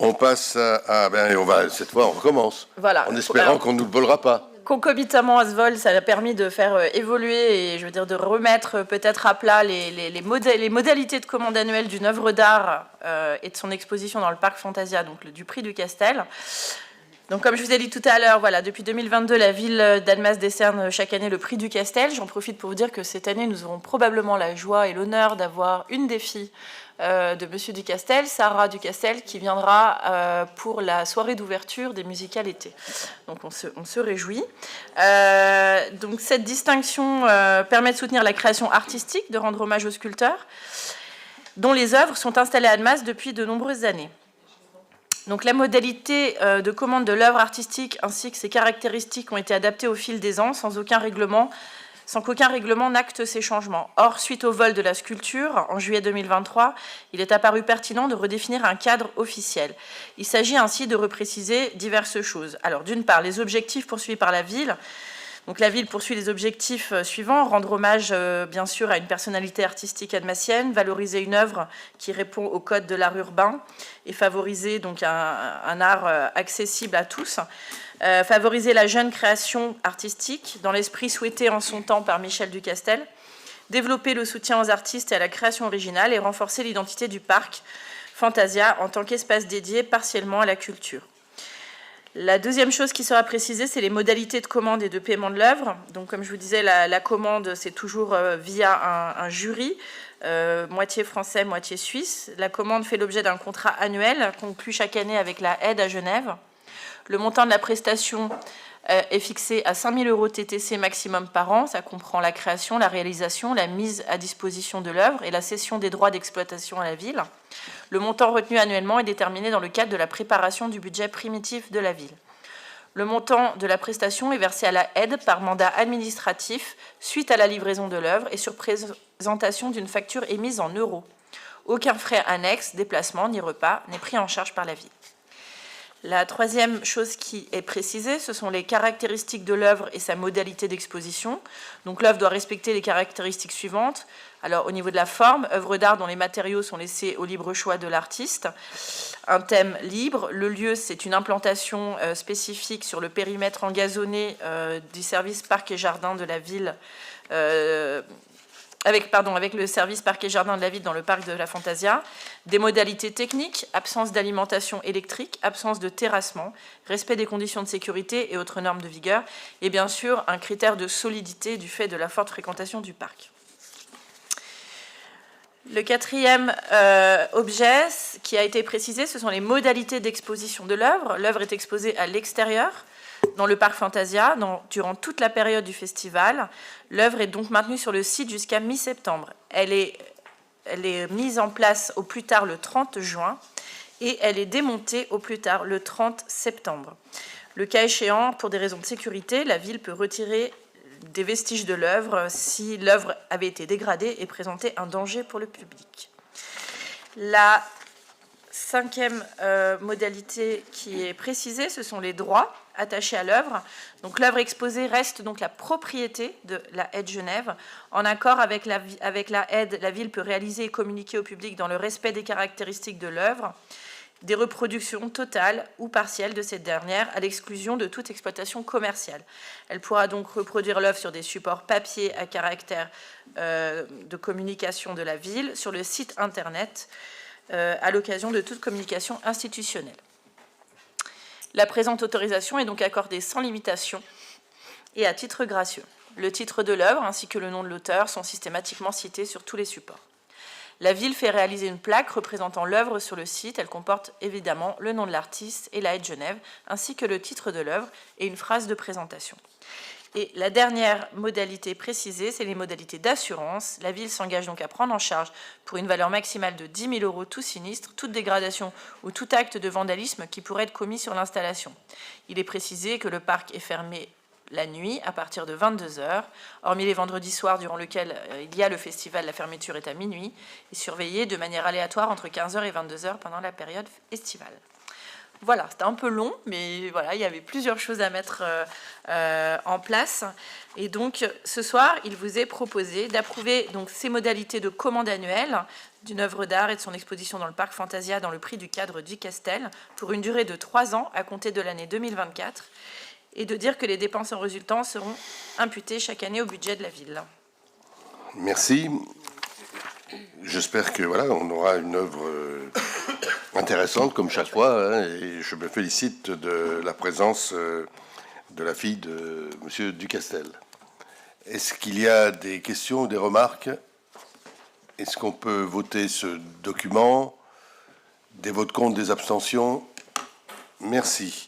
On passe cette fois, on recommence. Voilà. En espérant qu'on ne nous le volera pas. Concomitamment à ce vol, ça a permis de faire évoluer et, je veux dire, de remettre peut-être à plat les modalités de commande annuelle d'une œuvre d'art et de son exposition dans le parc Fantasia, donc du prix du Castel. Donc, comme je vous ai dit tout à l'heure, voilà, depuis 2022, la ville d'Annemasse décerne chaque année le prix du Castel. J'en profite pour vous dire que cette année, nous aurons probablement la joie et l'honneur d'avoir une des filles de Monsieur Ducastel, Sarah Ducastel, qui viendra pour la soirée d'ouverture des musicales été. Donc, on se réjouit. Donc, cette distinction permet de soutenir la création artistique, de rendre hommage aux sculpteurs, dont les œuvres sont installées à Annemasse depuis de nombreuses années. Donc, la modalité de commande de l'œuvre artistique ainsi que ses caractéristiques ont été adaptées au fil des ans sans qu'aucun règlement n'acte ces changements. Or, suite au vol de la sculpture, en juillet 2023, il est apparu pertinent de redéfinir un cadre officiel. Il s'agit ainsi de repréciser diverses choses. Alors, d'une part, les objectifs poursuivis par la ville. Donc, la ville poursuit les objectifs suivants: rendre hommage, bien sûr, à une personnalité artistique annemassienne, valoriser une œuvre qui répond au code de l'art urbain et favoriser donc un art accessible à tous. Favoriser la jeune création artistique dans l'esprit souhaité en son temps par Michel Ducastel, développer le soutien aux artistes et à la création originale et renforcer l'identité du parc Fantasia en tant qu'espace dédié partiellement à la culture. La deuxième chose qui sera précisée, c'est les modalités de commande et de paiement de l'œuvre. Donc, comme je vous disais, la commande, c'est toujours via un jury, moitié français, moitié suisse. La commande fait l'objet d'un contrat annuel conclu chaque année avec la Aide à Genève. Le montant de la prestation est fixé à 5 000 € TTC maximum par an. Ça comprend la création, la réalisation, la mise à disposition de l'œuvre et la cession des droits d'exploitation à la ville. Le montant retenu annuellement est déterminé dans le cadre de la préparation du budget primitif de la ville. Le montant de la prestation est versé à la aide par mandat administratif suite à la livraison de l'œuvre et sur présentation d'une facture émise en euros. Aucun frais annexe, déplacement ni repas n'est pris en charge par la ville. La troisième chose qui est précisée, ce sont les caractéristiques de l'œuvre et sa modalité d'exposition. Donc, l'œuvre doit respecter les caractéristiques suivantes. Alors, au niveau de la forme, œuvre d'art dont les matériaux sont laissés au libre choix de l'artiste. Un thème libre. Le lieu, c'est une implantation spécifique sur le périmètre engazonné du service parc et jardin de la ville. Avec le service parc et jardin de la ville dans le parc de la Fantasia, des modalités techniques, absence d'alimentation électrique, absence de terrassement, respect des conditions de sécurité et autres normes de vigueur, et bien sûr un critère de solidité du fait de la forte fréquentation du parc. Le quatrième objet qui a été précisé, ce sont les modalités d'exposition de l'œuvre. L'œuvre est exposée à l'extérieur, dans le parc Fantasia, durant toute la période du festival. L'œuvre est donc maintenue sur le site jusqu'à mi-septembre. Elle est mise en place au plus tard le 30 juin et elle est démontée au plus tard le 30 septembre. Le cas échéant, pour des raisons de sécurité, la ville peut retirer des vestiges de l'œuvre si l'œuvre avait été dégradée et présentait un danger pour le public. La cinquième modalité qui est précisée, ce sont les droits attachés à l'œuvre. Donc, l'œuvre exposée reste donc la propriété de la Aide Genève. En accord avec la Aide, la ville peut réaliser et communiquer au public dans le respect des caractéristiques de l'œuvre des reproductions totales ou partielles de cette dernière, à l'exclusion de toute exploitation commerciale. Elle pourra donc reproduire l'œuvre sur des supports papier à caractère de communication de la ville, sur le site internet, à l'occasion de toute communication institutionnelle. La présente autorisation est donc accordée sans limitation et à titre gracieux. Le titre de l'œuvre ainsi que le nom de l'auteur sont systématiquement cités sur tous les supports. La ville fait réaliser une plaque représentant l'œuvre sur le site. Elle comporte évidemment le nom de l'artiste et la Aide Genève, ainsi que le titre de l'œuvre et une phrase de présentation. Et la dernière modalité précisée, c'est les modalités d'assurance. La ville s'engage donc à prendre en charge pour une valeur maximale de 10 000 € tout sinistre, toute dégradation ou tout acte de vandalisme qui pourrait être commis sur l'installation. Il est précisé que le parc est fermé la nuit à partir de 22 h, hormis les vendredis soirs durant lesquels il y a le festival, la fermeture est à minuit, et surveillée de manière aléatoire entre 15 h et 22 h pendant la période estivale. Voilà, c'était un peu long, mais voilà, il y avait plusieurs choses à mettre en place. Et donc, ce soir, il vous est proposé d'approuver donc ces modalités de commande annuelle d'une œuvre d'art et de son exposition dans le parc Fantasia dans le prix du cadre du Castel pour une durée de 3 ans à compter de l'année 2024 et de dire que les dépenses en résultant seront imputées chaque année au budget de la ville. Merci. J'espère que voilà, on aura une œuvre intéressante comme chaque fois, hein, et je me félicite de la présence de la fille de Monsieur Ducastel. Est-ce qu'il y a des questions ou des remarques? Est-ce qu'on peut voter ce document? Des votes contre, des abstentions? Merci.